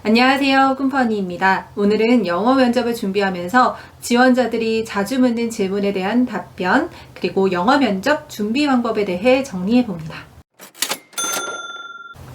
안녕하세요, 꿈퍼니입니다. 오늘은 영어 면접을 준비하면서 지원자들이 자주 묻는 질문에 대한 답변, 그리고 영어 면접 준비 방법에 대해 정리해 봅니다.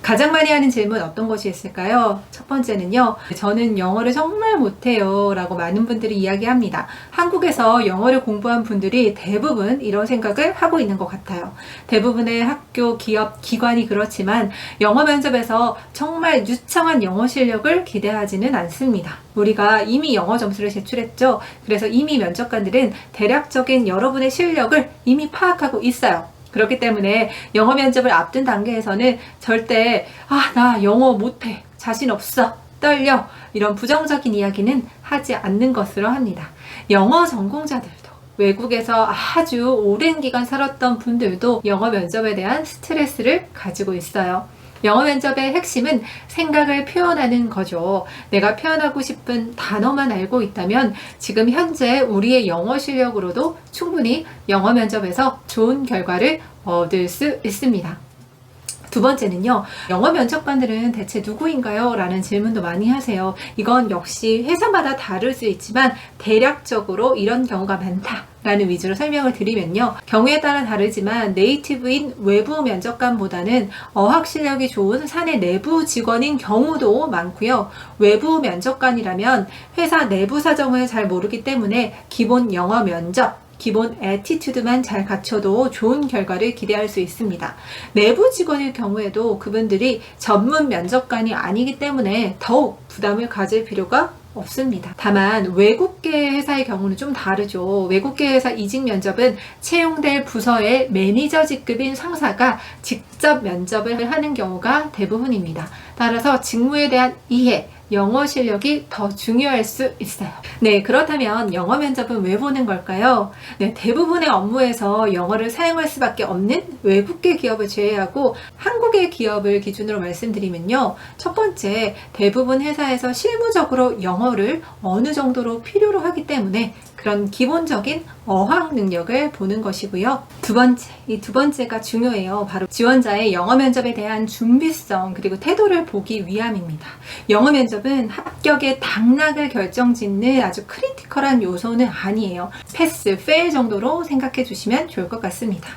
가장 많이 하는 질문 어떤 것이 있을까요? 첫 번째는요, 저는 영어를 정말 못해요 라고 많은 분들이 이야기합니다. 한국에서 영어를 공부한 분들이 대부분 이런 생각을 하고 있는 것 같아요. 대부분의 학교, 기업, 기관이 그렇지만 영어 면접에서 정말 유창한 영어 실력을 기대하지는 않습니다. 우리가 이미 영어 점수를 제출했죠. 그래서 이미 면접관들은 대략적인 여러분의 실력을 이미 파악하고 있어요. 그렇기 때문에 영어 면접을 앞둔 단계에서는 절대 나 영어 못해, 자신 없어, 떨려 이런 부정적인 이야기는 하지 않는 것으로 합니다. 영어 전공자들도 외국에서 아주 오랜 기간 살았던 분들도 영어 면접에 대한 스트레스를 가지고 있어요. 영어 면접의 핵심은 생각을 표현하는 거죠. 내가 표현하고 싶은 단어만 알고 있다면 지금 현재 우리의 영어 실력으로도 충분히 영어 면접에서 좋은 결과를 얻을 수 있습니다. 두 번째는요, 영어 면접관들은 대체 누구인가요? 라는 질문도 많이 하세요. 이건 역시 회사마다 다를 수 있지만 대략적으로 이런 경우가 많다 라는 위주로 설명을 드리면요, 경우에 따라 다르지만 네이티브인 외부 면접관보다는 어학 실력이 좋은 사내 내부 직원인 경우도 많고요. 외부 면접관이라면 회사 내부 사정을 잘 모르기 때문에 기본 영어 면접, 기본 애티튜드만 잘 갖춰도 좋은 결과를 기대할 수 있습니다. 내부 직원일 경우에도 그분들이 전문 면접관이 아니기 때문에 더욱 부담을 가질 필요가 없습니다. 다만 외국계 회사의 경우는 좀 다르죠. 외국계 회사 이직 면접은 채용될 부서의 매니저 직급인 상사가 직접 면접을 하는 경우가 대부분입니다. 따라서 직무에 대한 이해, 영어 실력이 더 중요할 수 있어요. 네, 그렇다면 영어 면접은 왜 보는 걸까요? 네, 대부분의 업무에서 영어를 사용할 수밖에 없는 외국계 기업을 제외하고 한국의 기업을 기준으로 말씀드리면요, 첫 번째, 대부분 회사에서 실무적으로 영어를 어느 정도로 필요로 하기 때문에 그런 기본적인 어학 능력을 보는 것이고요. 이 두 번째가 중요해요. 바로 지원자의 영어 면접에 대한 준비성 그리고 태도를 보기 위함입니다. 영어 면접은 합격의 당락을 결정짓는 아주 크리티컬한 요소는 아니에요. 패스, 페일 정도로 생각해 주시면 좋을 것 같습니다.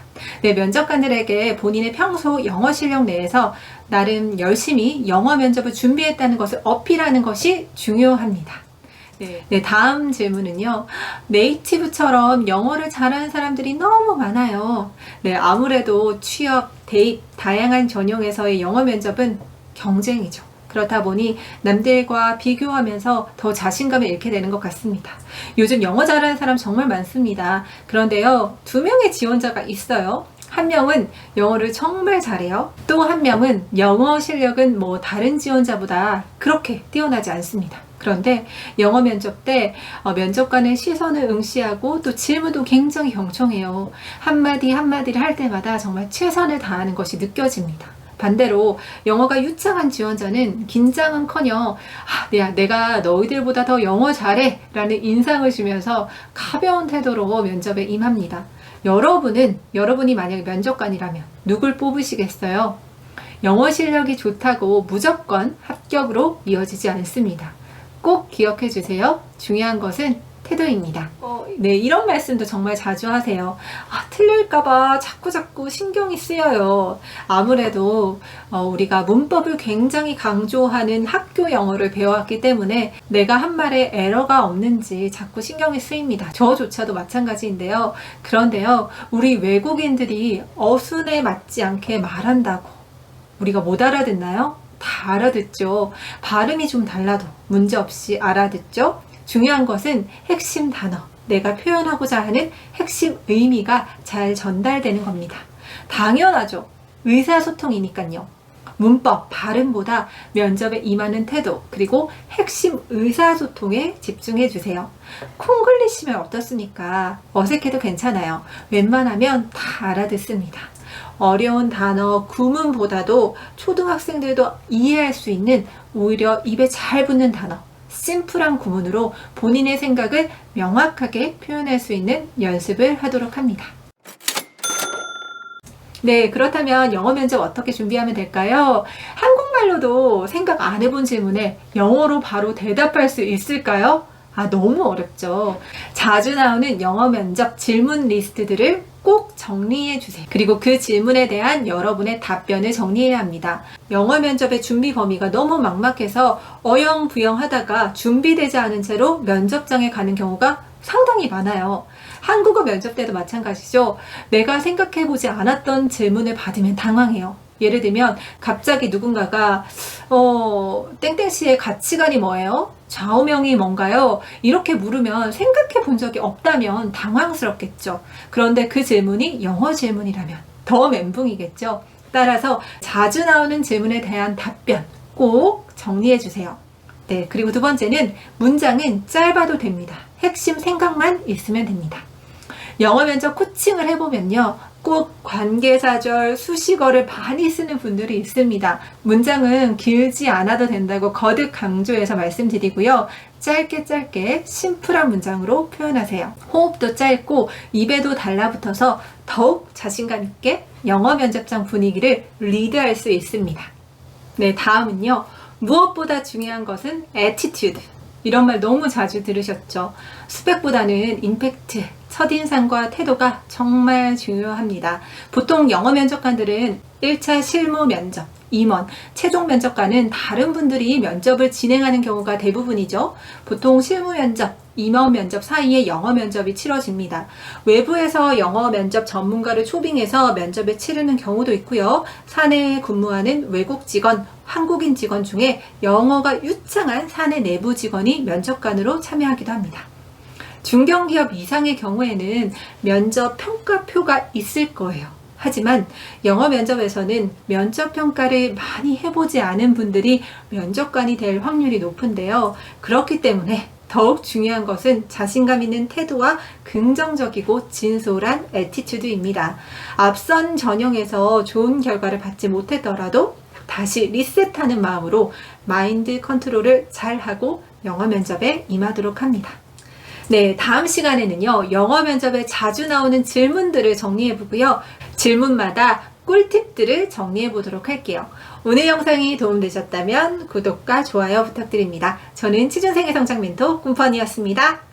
네, 면접관들에게 본인의 평소 영어 실력 내에서 나름 열심히 영어 면접을 준비했다는 것을 어필하는 것이 중요합니다. 네, 다음 질문은요. 네이티브처럼 영어를 잘하는 사람들이 너무 많아요. 네, 아무래도 취업, 대입, 다양한 전형에서의 영어 면접은 경쟁이죠. 그렇다 보니 남들과 비교하면서 더 자신감을 잃게 되는 것 같습니다. 요즘 영어 잘하는 사람 정말 많습니다. 그런데요, 2명의 지원자가 있어요. 한 명은 영어를 정말 잘해요. 또 한 명은 영어 실력은 다른 지원자보다 그렇게 뛰어나지 않습니다. 그런데 영어 면접 때 면접관의 시선을 응시하고 또 질문도 굉장히 경청해요. 한마디 한마디를 할 때마다 정말 최선을 다하는 것이 느껴집니다. 반대로 영어가 유창한 지원자는 긴장은커녕 내가 너희들보다 더 영어 잘해 라는 인상을 주면서 가벼운 태도로 면접에 임합니다. 여러분이 만약에 면접관이라면 누굴 뽑으시겠어요? 영어 실력이 좋다고 무조건 합격으로 이어지지 않습니다. 꼭 기억해 주세요. 중요한 것은 태도입니다. 네, 이런 말씀도 정말 자주 하세요. 틀릴까봐 자꾸 신경이 쓰여요. 아무래도 우리가 문법을 굉장히 강조하는 학교 영어를 배워왔기 때문에 내가 한 말에 에러가 없는지 자꾸 신경이 쓰입니다. 저조차도 마찬가지인데요. 그런데요, 우리 외국인들이 어순에 맞지 않게 말한다고 우리가 못 알아듣나요? 다 알아듣죠. 발음이 좀 달라도 문제없이 알아듣죠. 중요한 것은 핵심 단어, 내가 표현하고자 하는 핵심 의미가 잘 전달되는 겁니다. 당연하죠. 의사소통이니까요. 문법, 발음보다 면접에 임하는 태도, 그리고 핵심 의사소통에 집중해 주세요. 콩글리시면 어떻습니까? 어색해도 괜찮아요. 웬만하면 다 알아듣습니다. 어려운 단어, 구문보다도 초등학생들도 이해할 수 있는 오히려 입에 잘 붙는 단어, 심플한 구문으로 본인의 생각을 명확하게 표현할 수 있는 연습을 하도록 합니다. 네, 그렇다면 영어 면접 어떻게 준비하면 될까요? 한국말 한국말로도 생각 안 해본 질문에 영어로 바로 대답할 수 있을까요? 너무 어렵죠. 자주 나오는 영어 면접 질문 리스트들을 꼭 정리해 주세요. 그리고 그 질문에 대한 여러분의 답변을 정리해야 합니다. 영어 면접의 준비 범위가 너무 막막해서 어영부영 하다가 준비되지 않은 채로 면접장에 가는 경우가 상당히 많아요. 한국어 면접 때도 마찬가지죠. 내가 생각해보지 않았던 질문을 받으면 당황해요. 예를 들면 갑자기 누군가가 땡땡씨의 가치관이 뭐예요? 좌우명이 뭔가요? 이렇게 물으면 생각해 본 적이 없다면 당황스럽겠죠. 그런데 그 질문이 영어 질문이라면 더 멘붕이겠죠. 따라서 자주 나오는 질문에 대한 답변 꼭 정리해 주세요. 네, 그리고 두 번째는 문장은 짧아도 됩니다. 핵심 생각만 있으면 됩니다. 영어 면접 코칭을 해보면요. 꼭 관계사절, 수식어를 많이 쓰는 분들이 있습니다. 문장은 길지 않아도 된다고 거듭 강조해서 말씀드리고요. 짧게 심플한 문장으로 표현하세요. 호흡도 짧고 입에도 달라붙어서 더욱 자신감 있게 영어 면접장 분위기를 리드할 수 있습니다. 네, 다음은요. 무엇보다 중요한 것은 attitude. 이런 말 너무 자주 들으셨죠? 스펙보다는 임팩트, 첫인상과 태도가 정말 중요합니다. 보통 영어 면접관들은 1차 실무 면접, 임원, 최종 면접과는 다른 분들이 면접을 진행하는 경우가 대부분이죠. 보통 실무 면접, 임원 면접 사이에 영어 면접이 치러집니다. 외부에서 영어 면접 전문가를 초빙해서 면접을 치르는 경우도 있고요. 사내에 근무하는 외국 직원, 한국인 직원 중에 영어가 유창한 사내 내부 직원이 면접관으로 참여하기도 합니다. 중견기업 이상의 경우에는 면접 평가표가 있을 거예요. 하지만 영어 면접에서는 면접 평가를 많이 해보지 않은 분들이 면접관이 될 확률이 높은데요. 그렇기 때문에 더욱 중요한 것은 자신감 있는 태도와 긍정적이고 진솔한 애티튜드입니다. 앞선 전형에서 좋은 결과를 받지 못했더라도 다시 리셋하는 마음으로 마인드 컨트롤을 잘하고 영어 면접에 임하도록 합니다. 네, 다음 시간에는요, 영어 면접에 자주 나오는 질문들을 정리해보고요. 질문마다 꿀팁들을 정리해보도록 할게요. 오늘 영상이 도움되셨다면 구독과 좋아요 부탁드립니다. 저는 취준생의 성장 멘토 꿈펀이었습니다.